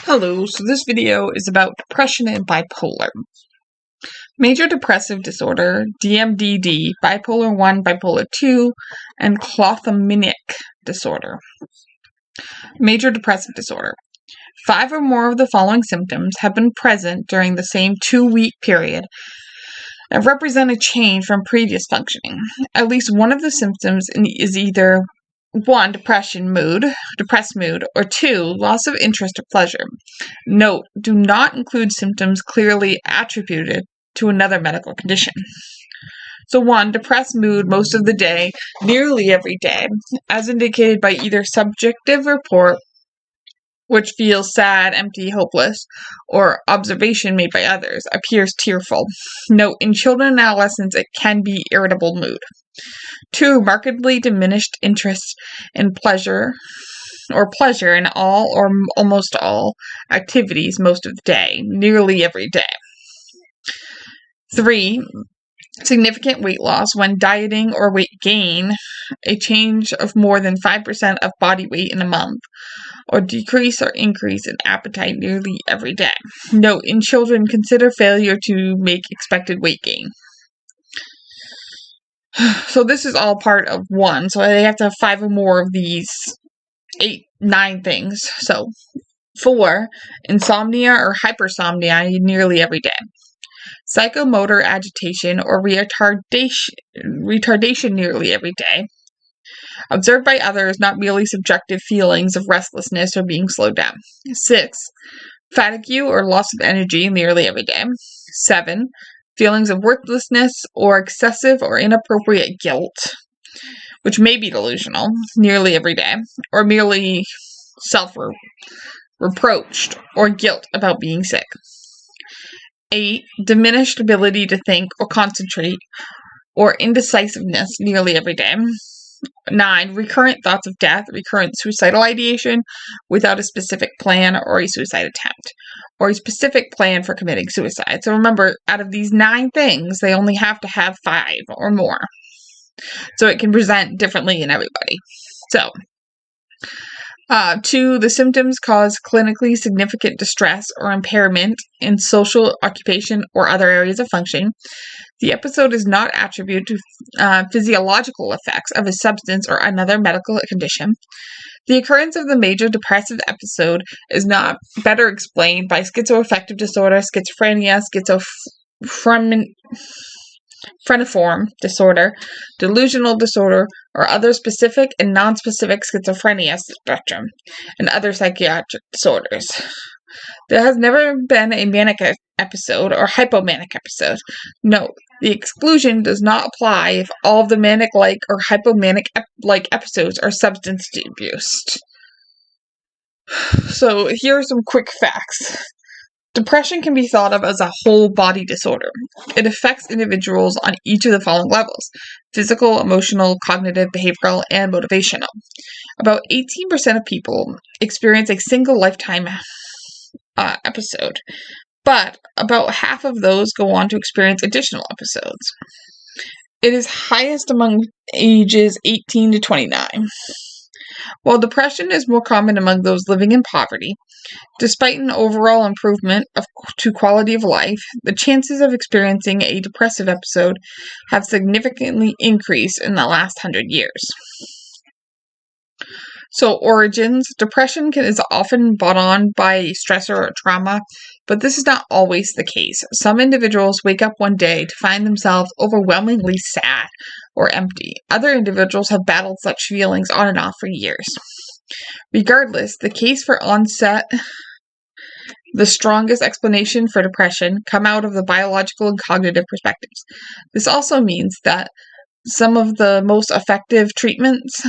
Hello, so this video is about depression and bipolar. Major depressive disorder, DMDD, bipolar 1, bipolar 2, and clothymic disorder. Major depressive disorder. 5 or more of the following symptoms have been present during the same 2-week period and represent a change from previous functioning. At least one of the symptoms is either 1. Depressed mood, or 2. Loss of interest or pleasure. Note, do not include symptoms clearly attributed to another medical condition. So 1. Depressed mood most of the day, nearly every day, as indicated by either subjective report, which feels sad, empty, hopeless, or observation made by others, appears tearful. Note, in children and adolescents, it can be irritable mood. 2. Markedly diminished interest in pleasure in all or almost all activities most of the day, nearly every day. 3. Significant weight loss when dieting or weight gain, a change of more than 5% of body weight in a month, or decrease or increase in appetite nearly every day. Note, in children, consider failure to make expected weight gain. So this is all part of 1, so they have to have 5 or more of these 9 things. So 4. Insomnia or hypersomnia nearly every day. Psychomotor agitation or retardation nearly every day. Observed by others, not merely subjective feelings of restlessness or being slowed down. 6. Fatigue or loss of energy nearly every day. 7. Feelings of worthlessness or excessive or inappropriate guilt, which may be delusional, nearly every day, or merely self-reproached or guilt about being sick. 8. Diminished ability to think or concentrate or indecisiveness nearly every day. 9. Recurrent thoughts of death, recurrent suicidal ideation without a specific plan or a suicide attempt, or a specific plan for committing suicide. So remember, out of these 9 things, they only have to have 5 or more. So it can present differently in everybody. So, 2. The symptoms cause clinically significant distress or impairment in social, occupation, or other areas of function. The episode is not attributed to physiological effects of a substance or another medical condition. The occurrence of the major depressive episode is not better explained by schizoaffective disorder, schizophrenia, schizophreniform disorder, delusional disorder, or other specific and non-specific schizophrenia spectrum, and other psychiatric disorders. There has never been a manic episode or hypomanic episode. Note, the exclusion does not apply if all of the manic-like or hypomanic-like episodes are substance abuse. So here are some quick facts. Depression can be thought of as a whole body disorder. It affects individuals on each of the following levels: physical, emotional, cognitive, behavioral, and motivational. About 18% of people experience a single lifetime episode, but about half of those go on to experience additional episodes. It is highest among ages 18 to 29. While depression is more common among those living in poverty, despite an overall improvement to quality of life, the chances of experiencing a depressive episode have significantly increased in the last 100 years. So, origins. Depression is often brought on by a stressor or trauma, but this is not always the case. Some individuals wake up one day to find themselves overwhelmingly sad or empty. Other individuals have battled such feelings on and off for years. Regardless, the case for onset, the strongest explanation for depression, come out of the biological and cognitive perspectives. This also means that some of the most effective treatments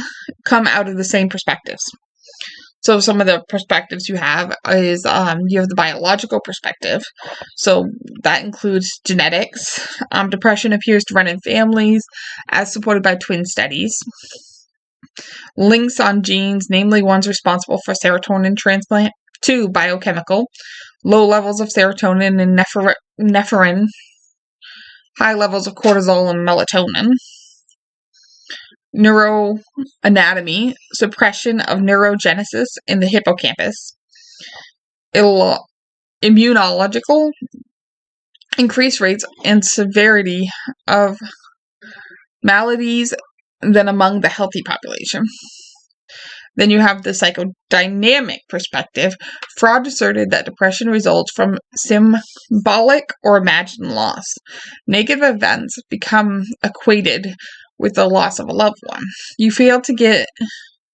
come out of the same perspectives. So some of the perspectives you have is you have the biological perspective. So that includes genetics. Depression appears to run in families, as supported by twin studies. Links on genes, namely ones responsible for serotonin transplant. 2. Biochemical. Low levels of serotonin and nephrine. High levels of cortisol and melatonin. Neuroanatomy, suppression of neurogenesis in the hippocampus. immunological, increased rates and severity of maladies than among the healthy population. Then you have the psychodynamic perspective. Freud asserted that depression results from symbolic or imagined loss. Negative events become equated with the loss of a loved one. You fail to get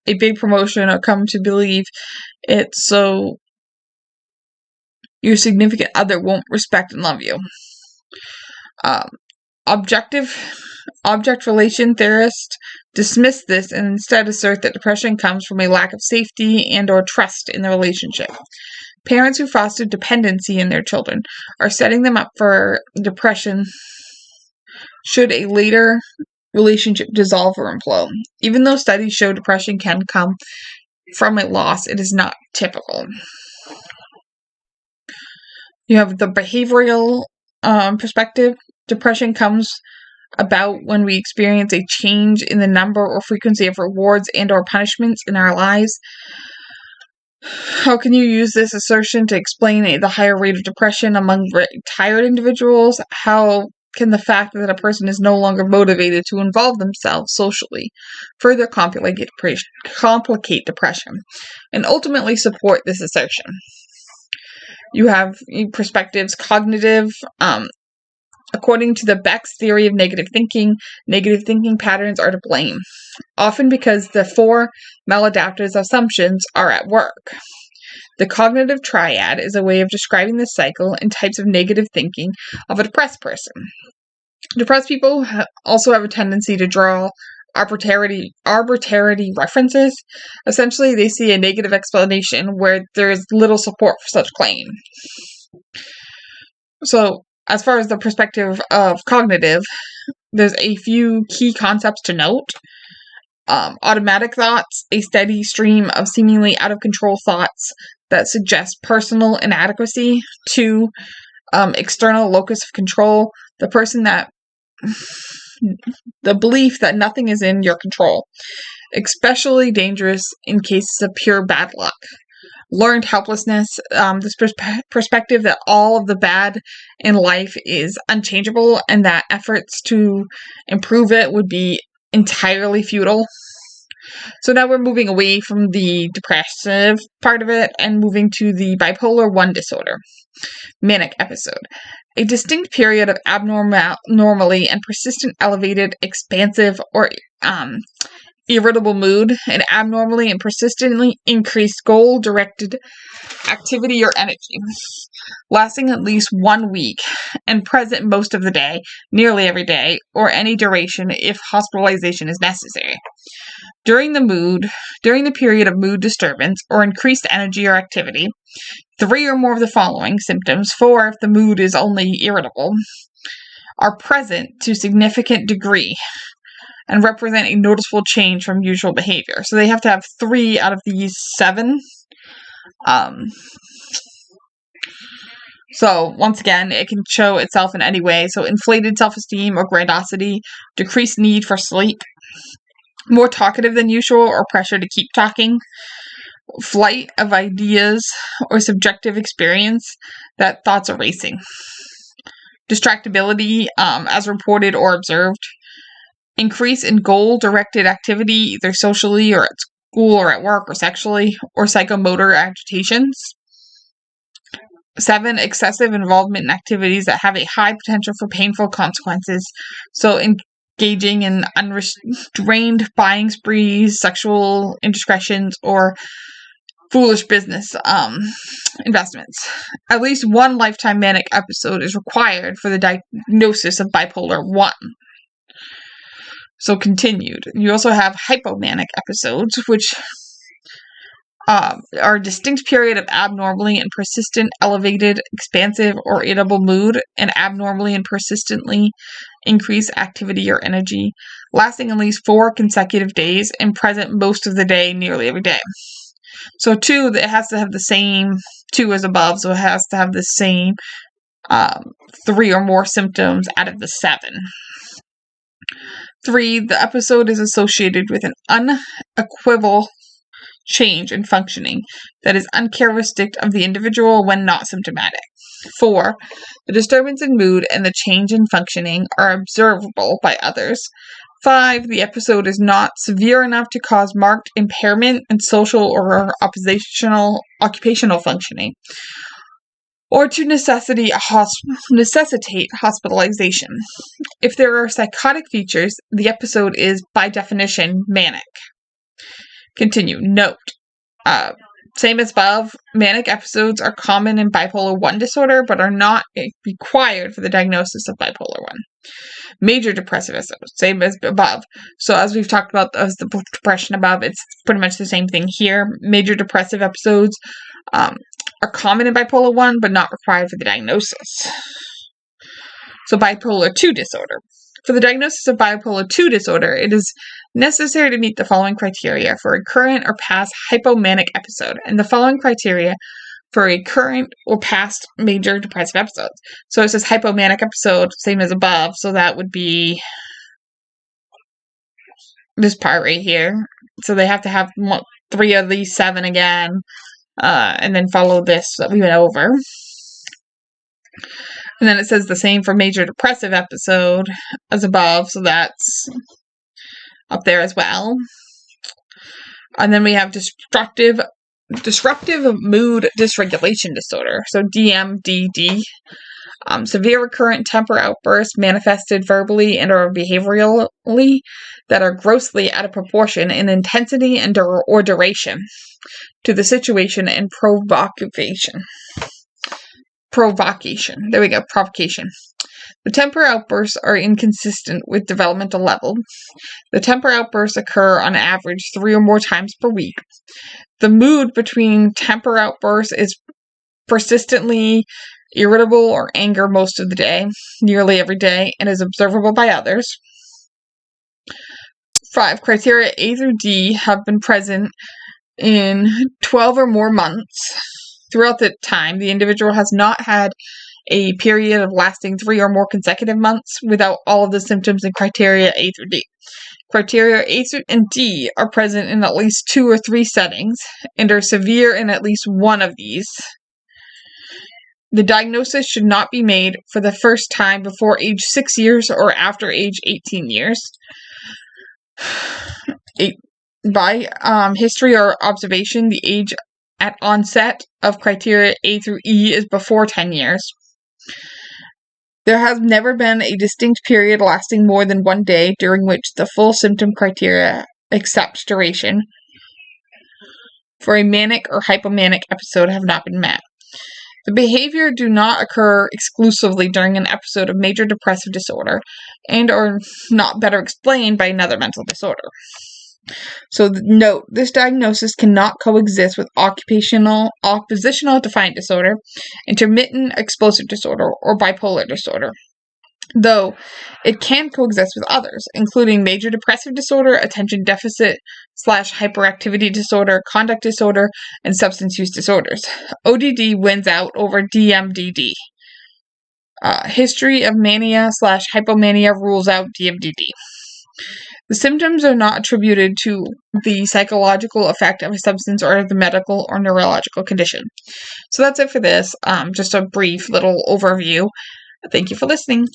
a big promotion or come to believe it, so your significant other won't respect and love you. Object relation theorists dismiss this and instead assert that depression comes from a lack of safety and or trust in the relationship. Parents who foster dependency in their children are setting them up for depression should a later relationship dissolve or implode. Even though studies show depression can come from a loss, it is not typical. You have the behavioral perspective. Depression comes about when we experience a change in the number or frequency of rewards and or punishments in our lives. How can you use this assertion to explain the higher rate of depression among retired individuals? How can the fact that a person is no longer motivated to involve themselves socially further complicate depression and ultimately support this assertion? You have perspectives, cognitive. According to the Beck's theory of negative thinking patterns are to blame, often because the four maladaptive assumptions are at work. The cognitive triad is a way of describing the cycle and types of negative thinking of a depressed person. Depressed people also have a tendency to draw arbitrary references. Essentially, they see a negative explanation where there is little support for such claim. So, as far as the perspective of cognitive, there's a few key concepts to note. Automatic thoughts, a steady stream of seemingly out-of-control thoughts that suggest personal inadequacy. 2, external locus of control, the belief that nothing is in your control, especially dangerous in cases of pure bad luck. Learned helplessness, this perspective that all of the bad in life is unchangeable and that efforts to improve it would be entirely futile. So now we're moving away from the depressive part of it and moving to the bipolar 1 disorder. Manic episode. A distinct period of abnormally and persistent elevated, expansive, or irritable mood, an abnormally and persistently increased goal-directed activity or energy, lasting at least 1 week and present most of the day, nearly every day, or any duration if hospitalization is necessary. During the period of mood disturbance or increased energy or activity, 3 or more of the following symptoms, 4 if the mood is only irritable, are present to significant degree and represent a noticeable change from usual behavior. So they have to have 3 out of these 7. So once again, it can show itself in any way. So inflated self-esteem or grandiosity, decreased need for sleep, more talkative than usual or pressure to keep talking, flight of ideas or subjective experience that thoughts are racing, distractibility as reported or observed, increase in goal-directed activity, either socially or at school or at work or sexually, or psychomotor agitations. 7, excessive involvement in activities that have a high potential for painful consequences. So engaging in unrestrained buying sprees, sexual indiscretions, or foolish business investments. At least 1 lifetime manic episode is required for the diagnosis of bipolar 1. So continued. You also have hypomanic episodes, which are a distinct period of abnormally and persistent elevated, expansive, or irritable mood, and abnormally and persistently increased activity or energy, lasting at least 4 consecutive days and present most of the day, nearly every day. So 2, it has to have the same 2 as above, so it has to have the same 3 or more symptoms out of the 7. 3, the episode is associated with an unequivocal change in functioning that is uncharacteristic of the individual when not symptomatic. 4. The disturbance in mood and the change in functioning are observable by others. 5. The episode is not severe enough to cause marked impairment in social or occupational functioning, or to necessitate hospitalization. If there are psychotic features, the episode is, by definition, manic. Continue. Note. Same as above, manic episodes are common in bipolar 1 disorder, but are not required for the diagnosis of bipolar 1. Major depressive episodes, same as above. So as we've talked about as the depression above, it's pretty much the same thing here. Major depressive episodes are common in bipolar 1, but not required for the diagnosis. So bipolar 2 disorder. For the diagnosis of bipolar 2 disorder, it is necessary to meet the following criteria for a current or past hypomanic episode, and the following criteria for a current or past major depressive episodes. So it says hypomanic episode, same as above, so that would be this part right here. So they have to have 3 of these 7 again, and then follow this that we went over. And then it says the same for major depressive episode as above, so that's up there as well. And then we have disruptive mood dysregulation disorder, so DMDD. Severe recurrent temper outbursts manifested verbally and or behaviorally that are grossly out of proportion in intensity and or duration to the situation and provocation. There we go, provocation. The temper outbursts are inconsistent with developmental level. The temper outbursts occur on average 3 or more times per week. The mood between temper outbursts is persistently irritable or anger most of the day, nearly every day, and is observable by others. 5. Criteria A through D have been present in 12 or more months. Throughout the time, the individual has not had a period of lasting 3 or more consecutive months without all of the symptoms in criteria A through D. Criteria A and D are present in at least 2 or 3 settings and are severe in at least one of these. The diagnosis should not be made for the first time before age 6 years or after age 18 years. By history or observation, the age at onset of criteria A through E is before 10 years. There has never been a distinct period lasting more than 1 day during which the full symptom criteria, except duration, for a manic or hypomanic episode have not been met. The behavior do not occur exclusively during an episode of major depressive disorder and are not better explained by another mental disorder. So note, this diagnosis cannot coexist with oppositional defiant disorder, intermittent explosive disorder, or bipolar disorder, though it can coexist with others, including major depressive disorder, attention deficit / hyperactivity disorder, conduct disorder, and substance use disorders. ODD wins out over DMDD. History of mania / hypomania rules out DMDD. The symptoms are not attributed to the psychological effect of a substance or the medical or neurological condition. So that's it for this. Just a brief little overview. Thank you for listening.